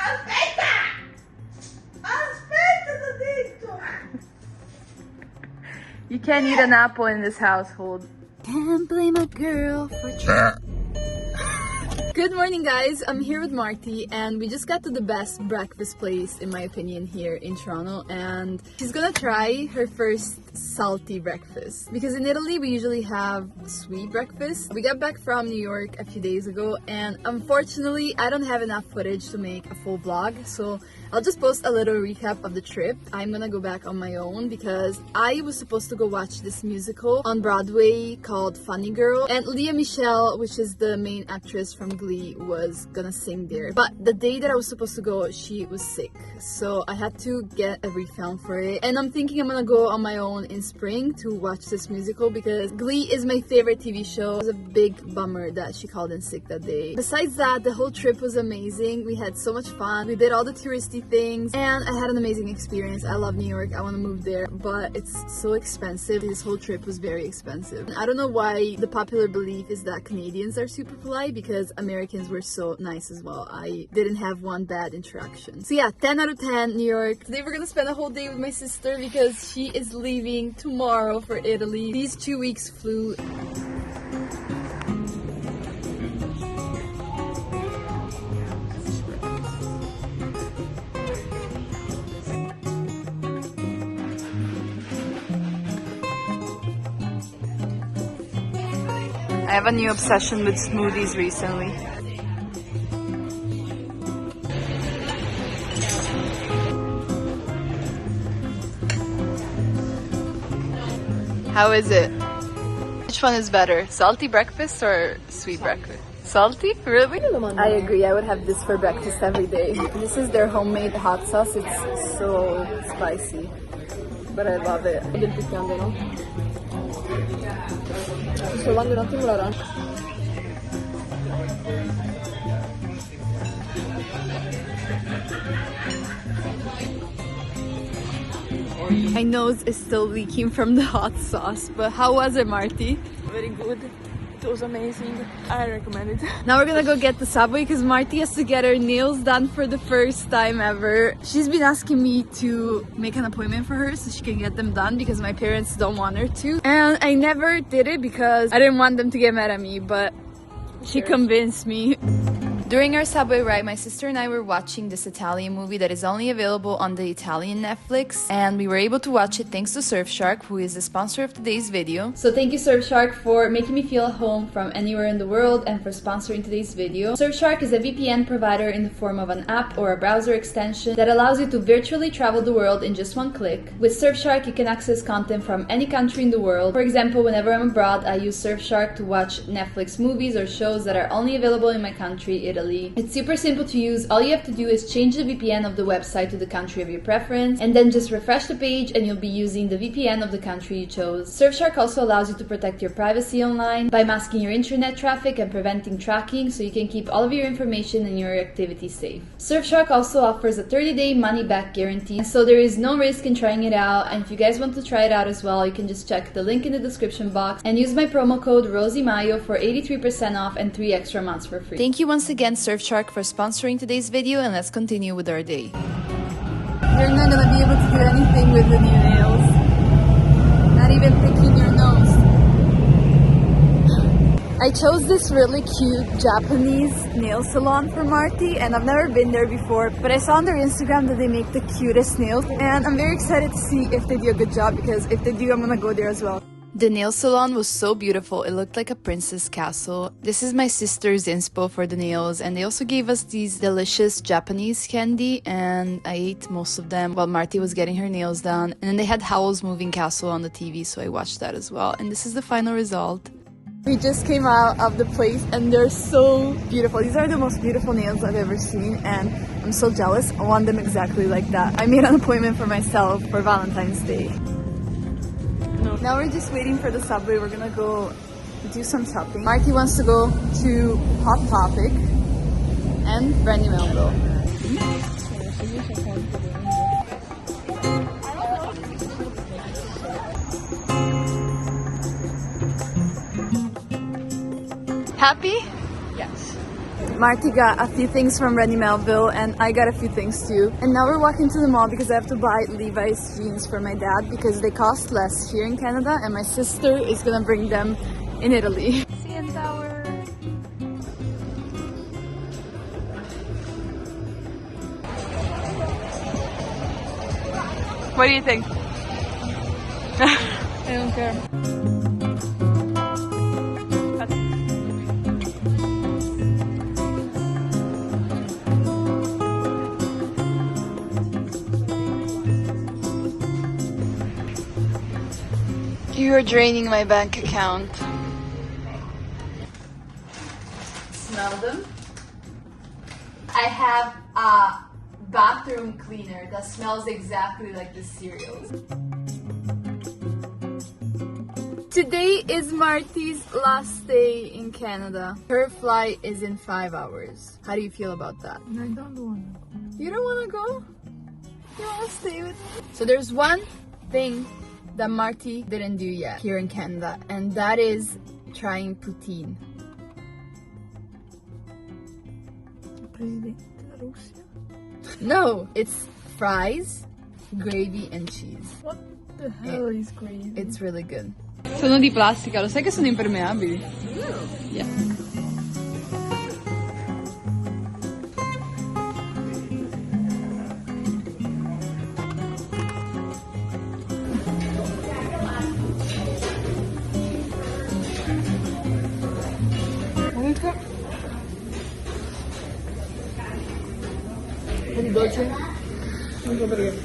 Aspetta! Aspetta, t'ho detto! You can't eat an apple in this household. Can't blame a girl for trying. Good morning, guys. I'm here with Marty and we just got to the best breakfast place in my opinion here in Toronto, and she's gonna try her first salty breakfast because in Italy we usually have sweet breakfast. We got back from New York a few days ago and unfortunately I don't have enough footage to make a full vlog, so I'll just post a little recap of the trip. I'm gonna go back on my own because I was supposed to go watch this musical on Broadway called Funny Girl, and Leah Michele, which is the main actress from Glee, was gonna sing there. But the day that I was supposed to go, she was sick, so I had to get a refund for it. And I'm thinking I'm gonna go on my own in spring to watch this musical because Glee is my favorite TV show. It was a big bummer that she called in sick that day. Besides that, the whole trip was amazing. We had so much fun. We did all the touristy things and I had an amazing experience. I love New York. I want to move there, but it's so expensive. This whole trip was very expensive. I don't know why the popular belief is that Canadians are super polite because Americans were so nice as well. I didn't have one bad interaction. So yeah, 10 out of 10 New York. Today we're gonna spend a whole day with my sister because she is leaving tomorrow for Italy. These 2 weeks flew. I have a new obsession with smoothies recently. How is it? Which one is better? Salty breakfast or sweet breakfast? Salty? Really? I agree. I would have this for breakfast every day. This is their homemade hot sauce. It's so spicy, but I love it. My nose is still leaking from the hot sauce, but how was it, Marty? Very good. It was amazing. I recommend it. Now we're gonna go get the subway because Marty has to get her nails done for the first time ever. She's been asking me to make an appointment for her so she can get them done because my parents don't want her to. And I never did it because I didn't want them to get mad at me, but she convinced me. During our subway ride, my sister and I were watching this Italian movie that is only available on the Italian Netflix, and we were able to watch it thanks to Surfshark, who is the sponsor of today's video. So thank you Surfshark for making me feel at home from anywhere in the world and for sponsoring today's video. Surfshark is a VPN provider in the form of an app or a browser extension that allows you to virtually travel the world in just one click. With Surfshark, you can access content from any country in the world. For example, whenever I'm abroad, I use Surfshark to watch Netflix movies or shows that are only available in my country, Italy. It's super simple to use. All you have to do is change the VPN of the website to the country of your preference and then just refresh the page and you'll be using the VPN of the country you chose. Surfshark also allows you to protect your privacy online by masking your internet traffic and preventing tracking so you can keep all of your information and your activity safe. Surfshark also offers a 30-day money-back guarantee, so there is no risk in trying it out, and if you guys want to try it out as well, you can just check the link in the description box and use my promo code rositamaioinc for 83% off and 3 extra months for free. Thank you once again Surfshark for sponsoring today's video, and let's continue with our day. You're not gonna be able to do anything with the new nails. Not even picking your nose. I chose this really cute Japanese nail salon for Marty, and I've never been there before, but I saw on their Instagram that they make the cutest nails, and I'm very excited to see if they do a good job because if they do, I'm gonna go there as well. The nail salon was so beautiful, it looked like a princess castle. This is my sister's inspo for the nails, and they also gave us these delicious Japanese candy, and I ate most of them while Marty was getting her nails done. And then they had Howl's Moving Castle on the TV, so I watched that as well. And this is the final result. We just came out of the place and they're so beautiful. These are the most beautiful nails I've ever seen and I'm so jealous. I want them exactly like that. I made an appointment for myself for Valentine's Day. Now we're just waiting for the subway. We're gonna go do some shopping. Marty wants to go to Hot Topic and Brandy Melville. Happy? Yes. Marty got a few things from Randy Melville and I got a few things too. And now we're walking to the mall because I have to buy Levi's jeans for my dad because they cost less here in Canada and my sister is gonna bring them in Italy. CN Tower. What do you think? I don't care. You're draining my bank account. Smell them? I have a bathroom cleaner that smells exactly like the cereals. Today is Marty's last day in Canada. Her flight is in 5 hours. How do you feel about that? I don't want to. You don't want to go? You want to stay with me? So there's one thing that Marty didn't do yet here in Canada, and that is trying poutine. President Rosie. No, it's fries, gravy, and cheese. What the hell is gravy? It's really good. Sono di plastica, lo sai che sono impermeabili? Yeah.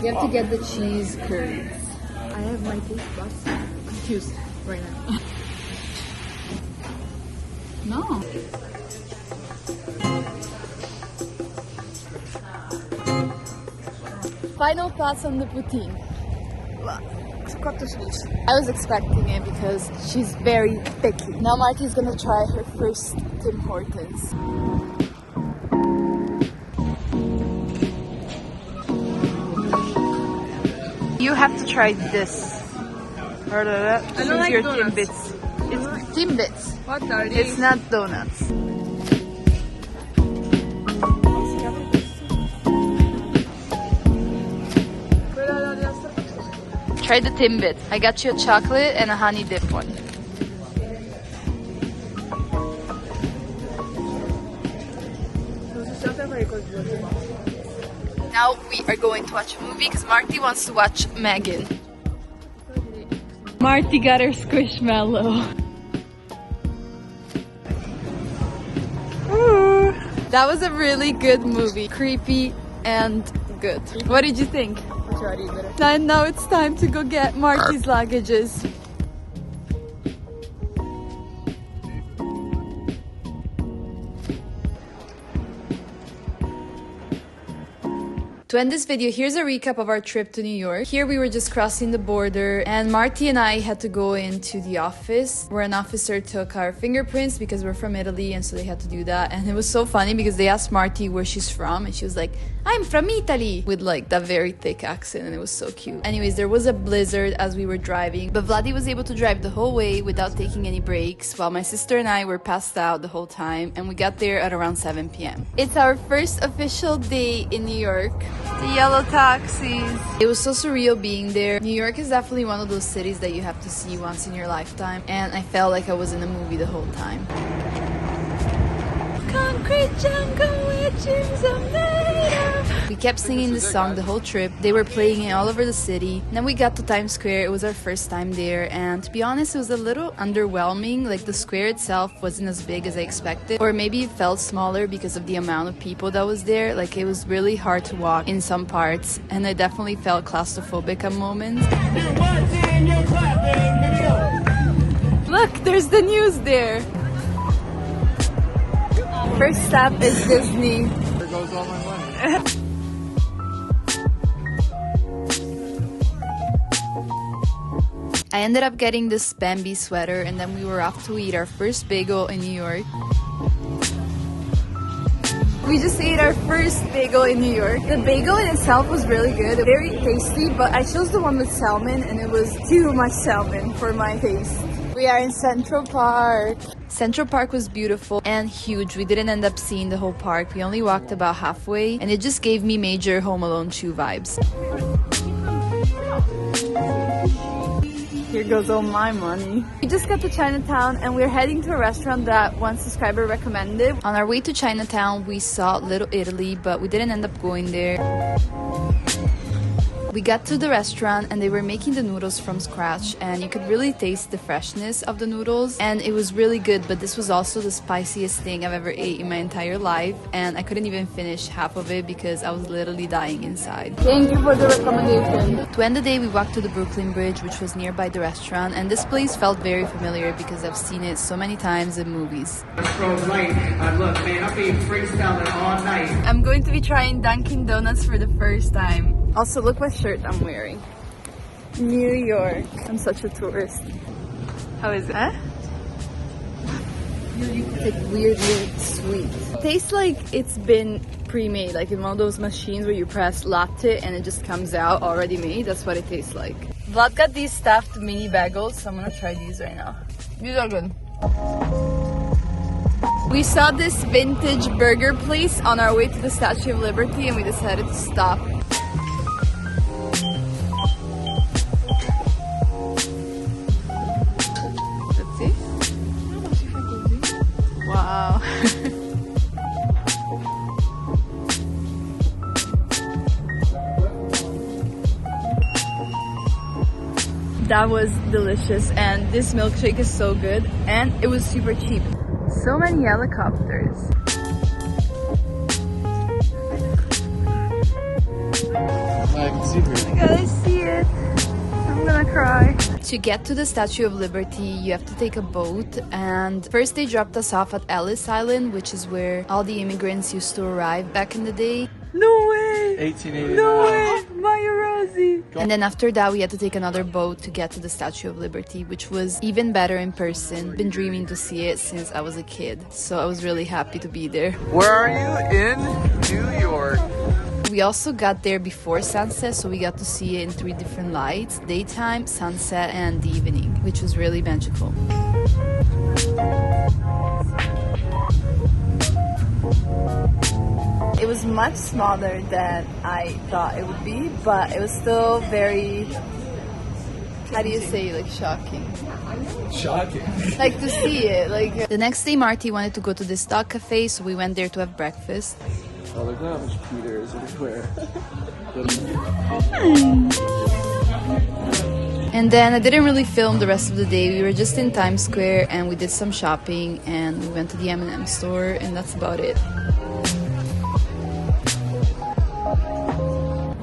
You have to get the cheese curds. I have my taste buds confused right now. No. Final thoughts on the poutine. Quanto sweet. I was expecting it because she's very picky. Now Marty's gonna try her first Tim Hortons. You have to try this. I don't like your donuts. Timbits. It's Timbits. What are these? It's not donuts. Try the Timbit. I got you a chocolate and a honey dip one. Now we are going to watch a movie because Marty wants to watch Megan. Marty got her squishmallow. Ooh. That was a really good movie. Creepy and good. What did you think? And now it's time to go get Marty's luggages. To end this video, here's a recap of our trip to New York. Here we were just crossing the border and Marty and I had to go into the office where an officer took our fingerprints because we're from Italy and so they had to do that. And it was so funny because they asked Marty where she's from and she was like, I'm from Italy, with like that very thick accent, and it was so cute. Anyways, there was a blizzard as we were driving, but Vladi was able to drive the whole way without taking any breaks while my sister and I were passed out the whole time, and we got there at around 7 p.m. It's our first official day in New York. The yellow taxis. It was so surreal being there. New York is definitely one of those cities that you have to see once in your lifetime, and I felt like I was in a movie the whole time. Concrete jungle where dreams are made of. We kept singing this song the whole trip. They were playing it all over the city. Then we got to Times Square. It was our first time there, and to be honest, it was a little underwhelming. Like, the square itself wasn't as big as I expected, or maybe it felt smaller because of the amount of people that was there. Like, it was really hard to walk in some parts, and I definitely felt claustrophobic at moments. Look, there's the news there. First stop is Disney. There goes all my money. I ended up getting this Bambi sweater, and then we were off to eat our first bagel in New York. We just ate our first bagel in New York. The bagel in itself was really good, very tasty, but I chose the one with salmon and it was too much salmon for my taste. We are in Central Park. Central Park was beautiful and huge. We didn't end up seeing the whole park. We only walked about halfway, and it just gave me major Home Alone 2 vibes. Here goes all my money. We just got to Chinatown and we're heading to a restaurant that one subscriber recommended. On our way to Chinatown, we saw Little Italy, but we didn't end up going there. We got to the restaurant and they were making the noodles from scratch, and you could really taste the freshness of the noodles, and it was really good, but this was also the spiciest thing I've ever ate in my entire life, and I couldn't even finish half of it because I was literally dying inside. Thank you for the recommendation. To end the day, we walked to the Brooklyn Bridge, which was nearby the restaurant, and this place felt very familiar because I've seen it so many times in movies. Look, man, I've been freestyling all night. I'm going to be trying Dunkin' Donuts for the first time. Also, look what shirt I'm wearing. New York. I'm such a tourist. How is it? Huh? It's like weirdly sweet. It tastes like it's been pre-made, like in one of those machines where you press latte and it just comes out already made. That's what it tastes like. Vlad got these stuffed mini bagels, so I'm gonna try these right now. These are good. We saw this vintage burger place on our way to the Statue of Liberty and we decided to stop. Let's see. Wow. That was delicious, and this milkshake is so good, and it was super cheap. So many helicopters. I can see her. I gotta see it. I'm gonna cry. To get to the Statue of Liberty, you have to take a boat, and first they dropped us off at Ellis Island, which is where all the immigrants used to arrive back in the day. No way! 1889. No way! My Rosie! And then after that, we had to take another boat to get to the Statue of Liberty, which was even better in person. Been dreaming to see it since I was a kid, so I was really happy to be there. Where are you? In New York. We also got there before sunset, so we got to see it in 3 different lights: daytime, sunset, and the evening, which was really magical. It was much smaller than I thought it would be, but it was still very, how do you say, like shocking. Shocking. Like to see it, like. The next day Marty wanted to go to this dog cafe, so we went there to have breakfast. Oh, look how much Peter is everywhere. And then I didn't really film the rest of the day. We were just in Times Square and we did some shopping and we went to the M&M store, and that's about it.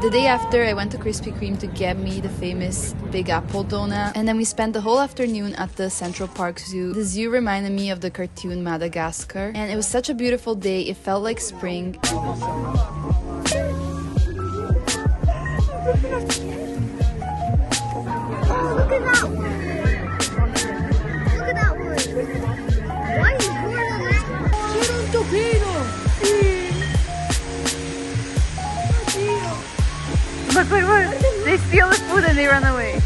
The day after, I went to Krispy Kreme to get me the famous Big Apple donut, and then we spent the whole afternoon at the Central Park Zoo. The zoo reminded me of the cartoon Madagascar, and it was such a beautiful day. It felt like spring. Look, look, look! They steal the food and they run away.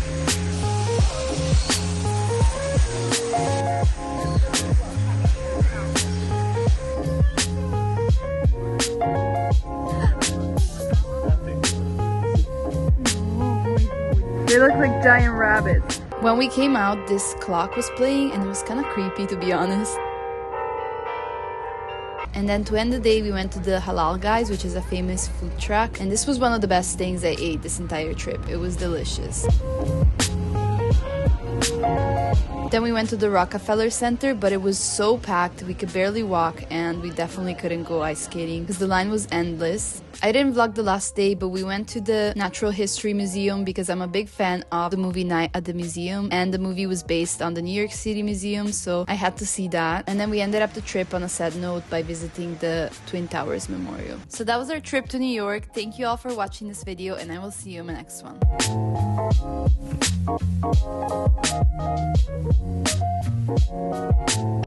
They look like giant rabbits. When we came out, this clock was playing and it was kind of creepy, to be honest. And then to end the day, we went to the Halal Guys, which is a famous food truck. And this was one of the best things I ate this entire trip. It was delicious. Then we went to the Rockefeller Center, but it was so packed we could barely walk, and we definitely couldn't go ice skating because the line was endless. I didn't vlog the last day, but we went to the Natural History Museum because I'm a big fan of the movie Night at the Museum, and the movie was based on the New York City Museum, so I had to see that. And then we ended up the trip on a sad note by visiting the Twin Towers Memorial. So that was our trip to New York. Thank you all for watching this video, and I will see you in my next one.